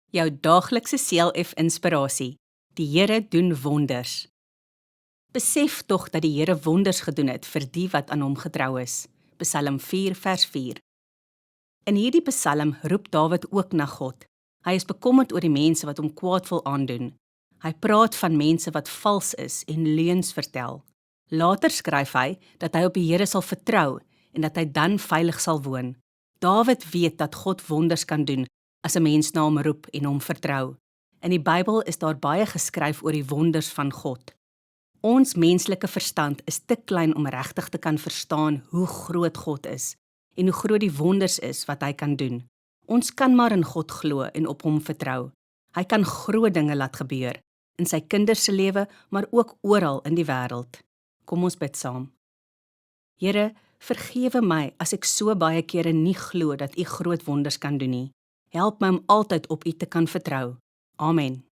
Jou daaglikse CLF inspirasie. Die Here doen wonders. Besef tog dat die Here wonders gedoen het vir die wat aan hom getrou is. Psalm 4 vers 4. In hierdie psalm roep Dawid ook na God. Hy is bekommerd oor die mense wat hom kwaad wil aandoen. Hy praat van mense wat vals is en leuns vertel. Later skryf hy dat hy op die Here sal vertrou en dat hy dan veilig sal woon. Dawid weet dat God wonders kan doen as 'n mens na hom roep en hom vertrou. In die Bybel is daar baie geskryf oor die wonders van God. Ons menslike verstand is te klein om regtig te kan verstaan hoe groot God is en hoe groot die wonders is wat hy kan doen. Ons kan maar in God glo en op hom vertrou. Hy kan groot dinge laat gebeur, in sy kinders se lewe, maar ook oral in die wêreld. Kom ons bid saam. Here, vergewe my as ek so baie kere nie glo dat U groot wonders kan doen nie. Help my om altyd op U te kan vertrou. Amen.